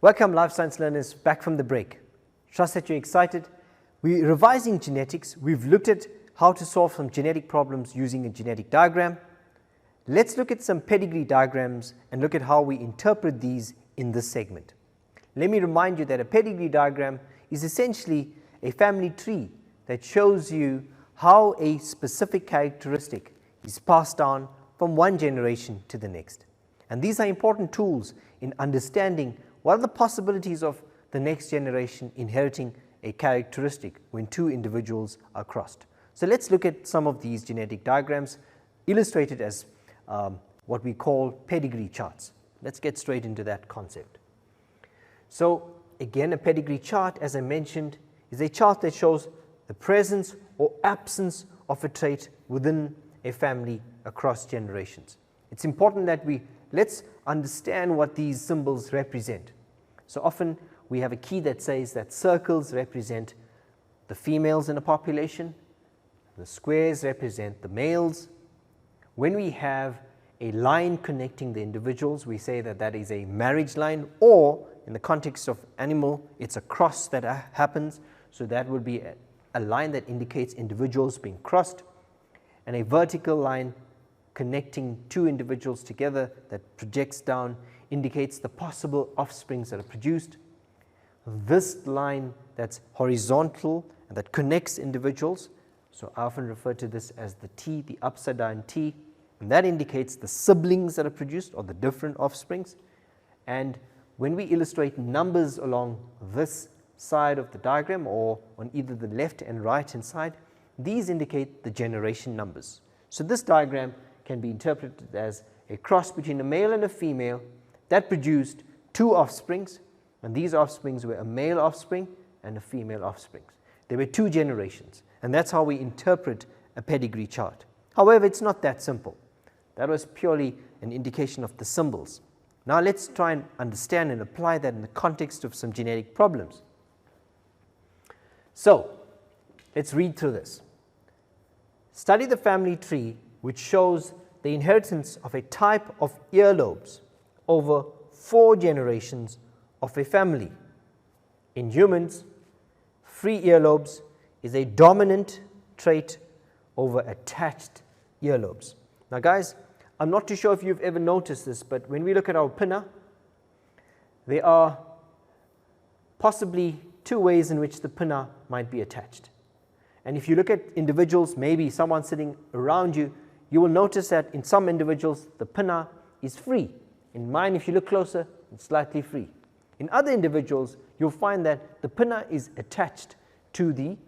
Welcome life science learners back from the break. Trust that you're excited. We're revising genetics. We've looked at how to solve some genetic problems using a genetic diagram. Let's look at some pedigree diagrams and look at how we interpret these in this segment. Let me remind you that a pedigree diagram is essentially a family tree that shows you how a specific characteristic is passed on from one generation to the next. And these are important tools in understanding what are the possibilities of the next generation inheriting a characteristic when two individuals are crossed. So let's look at some of these genetic diagrams illustrated as what we call pedigree charts. Let's get straight into that concept. So again, a pedigree chart, as I mentioned, is a chart that shows the presence or absence of a trait within a family across generations. It's important that let's understand what these symbols represent. So often we have a key that says that circles represent the females in a population, the squares represent the males. When we have a line connecting the individuals, we say that that is a marriage line, or in the context of animal, it's a cross that happens. So that would be a line that indicates individuals being crossed, and a vertical line connecting two individuals together that projects down indicates the possible offsprings that are produced. This line that's horizontal and that connects individuals, so I often refer to this as the T, the upside down T, and that indicates the siblings that are produced or the different offsprings. And when we illustrate numbers along this side of the diagram or on either the left and right hand side, these indicate the generation numbers. So this diagram can be interpreted as a cross between a male and a female that produced two offsprings, and these offsprings were a male offspring and a female offspring. There were two generations, and that's how we interpret a pedigree chart. However, it's not that simple. That was purely an indication of the symbols. Now let's try and understand and apply that in the context of some genetic problems. So let's read through this. Study the family tree which shows the inheritance of a type of earlobes over 4 generations of a family. In humans, free earlobes is a dominant trait over attached earlobes. Now guys, I'm not too sure if you've ever noticed this, but when we look at our pinna, there are possibly 2 ways in which the pinna might be attached. And if you look at individuals, maybe someone sitting around you, you will notice that in some individuals the pinna is free. In mine, if you look closer, it's slightly free. In other individuals, you'll find that the pinna is attached to the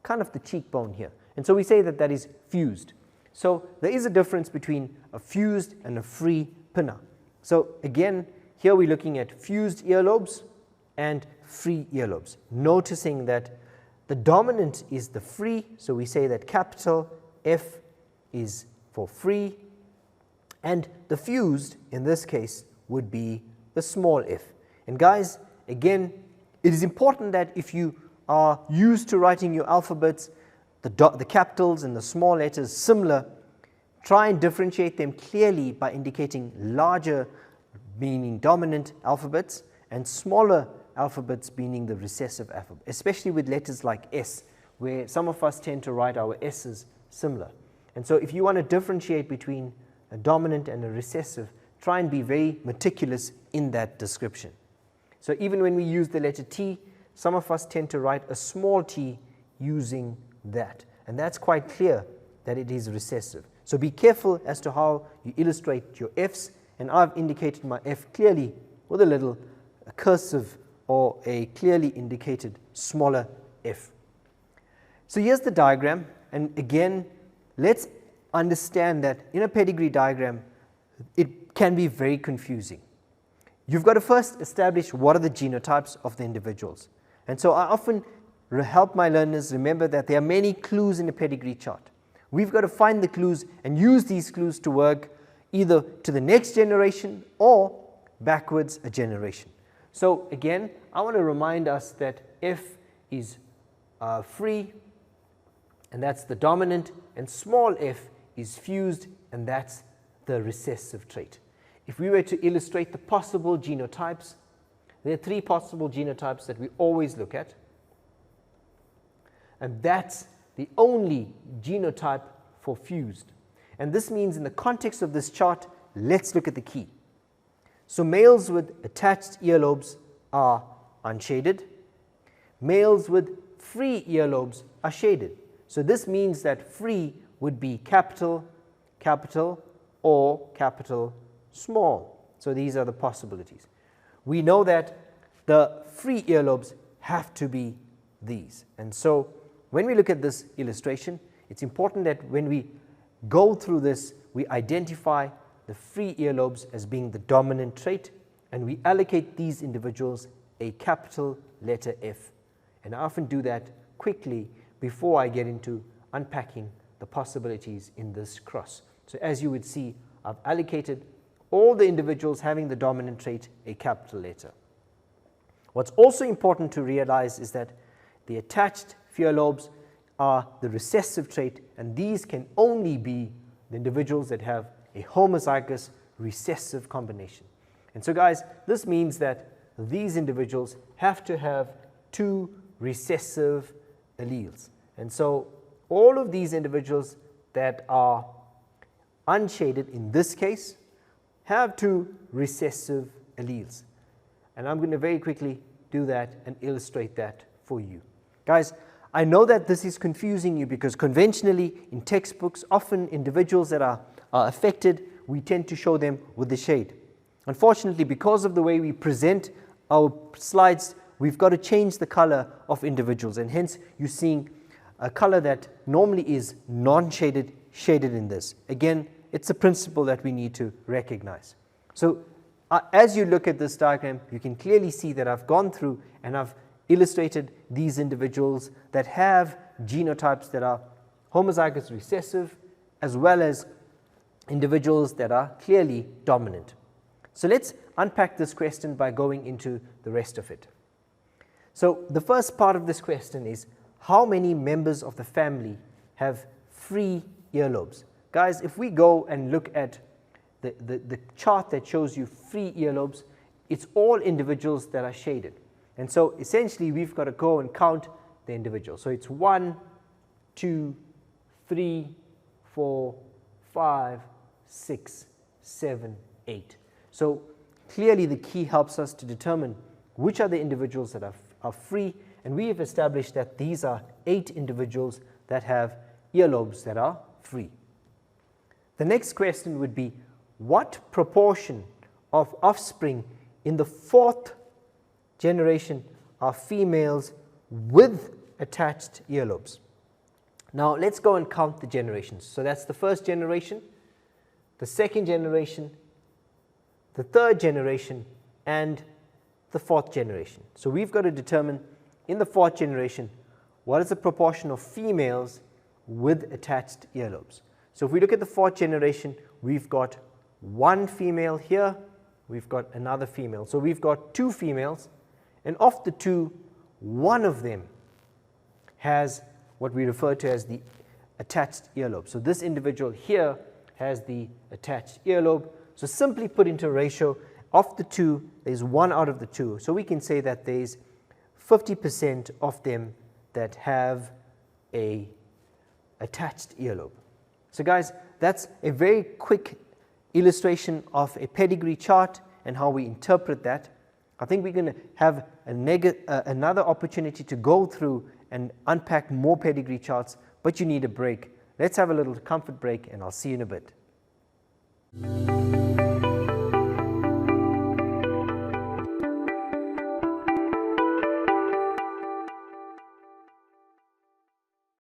kind of the cheekbone here. And so we say that that is fused. So there is a difference between a fused and a free pinna. So again, here we're looking at fused earlobes and free earlobes, noticing that the dominant is the free, so we say that capital F is for free, and the fused in this case would be the small f. And guys, again, it is important that if you are used to writing your alphabets, the capitals and the small letters similar, try and differentiate them clearly by indicating larger meaning dominant alphabets and smaller alphabets meaning the recessive alphabet, especially with letters like S, where some of us tend to write our S's similar. And so if you want to differentiate between a dominant and a recessive, try and be very meticulous in that description. So even when we use the letter T, some of us tend to write a small t using that, and that's quite clear that it is recessive. So be careful as to how you illustrate your F's, and I've indicated my F clearly with a little cursive or a clearly indicated smaller f. So here's the diagram, and again, let's understand that in a pedigree diagram, it can be very confusing. You've got to first establish what are the genotypes of the individuals. And so I often help my learners remember that there are many clues in a pedigree chart. We've got to find the clues and use these clues to work either to the next generation or backwards a generation. So again, I want to remind us that F is free, and that's the dominant, and small f is fused, and that's the recessive trait. If we were to illustrate the possible genotypes, There are 3 possible genotypes that we always look at, and that's the only genotype for fused. And this means in the context of this chart, let's look at the key. So males with attached earlobes are unshaded. Males with free earlobes are shaded. So this means that free would be capital, capital, or capital small. So these are the possibilities. We know that the free earlobes have to be these. And so when we look at this illustration, it's important that when we go through this, we identify the free earlobes as being the dominant trait, and we allocate these individuals a capital letter F. And I often do that quickly before I get into unpacking the possibilities in this cross. So as you would see, I've allocated all the individuals having the dominant trait a capital letter. What's also important to realize is that the attached earlobes are the recessive trait, and these can only be the individuals that have a homozygous recessive combination. And so guys, this means that these individuals have to have 2 recessive alleles. And so all of these individuals that are unshaded in this case have 2 recessive alleles. And I'm going to very quickly do that and illustrate that for you. Guys, I know that this is confusing you because conventionally in textbooks, often individuals that are affected, we tend to show them with the shade. Unfortunately, because of the way we present our slides, we've got to change the color of individuals, and hence you're seeing a color that normally is non-shaded, shaded in this. Again, it's a principle that we need to recognize. So as you look at this diagram, you can clearly see that I've gone through and I've illustrated these individuals that have genotypes that are homozygous recessive, as well as individuals that are clearly dominant. So let's unpack this question by going into the rest of it. So the first part of this question is, how many members of the family have free earlobes? Guys, if we go and look at the chart that shows you free earlobes, it's all individuals that are shaded. And so essentially we've got to go and count the individuals. So it's 1, 2, 3, 4, 5, 6, 7, 8. So clearly the key helps us to determine which are the individuals that are free, and we have established that these are 8 individuals that have earlobes that are free. The next question would be, what proportion of offspring in the 4th generation are females with attached earlobes? Now let's go and count the generations. So that's the 1st generation, the 2nd generation, the 3rd generation, and the 4th generation. So we've got to determine in the 4th generation what is the proportion of females with attached earlobes. So if we look at the 4th generation, we've got 1 female here, we've got another female. So we've got 2 females, and of the 2, one of them has what we refer to as the attached earlobe. So this individual here has the attached earlobe. So simply put into a ratio, of the 2, there's 1 out of the 2. So we can say that there's 50% of them that have a attached earlobe. So guys, that's a very quick illustration of a pedigree chart and how we interpret that. I think we're going to have another opportunity to go through and unpack more pedigree charts, but you need a break. Let's have a little comfort break, and I'll see you in a bit.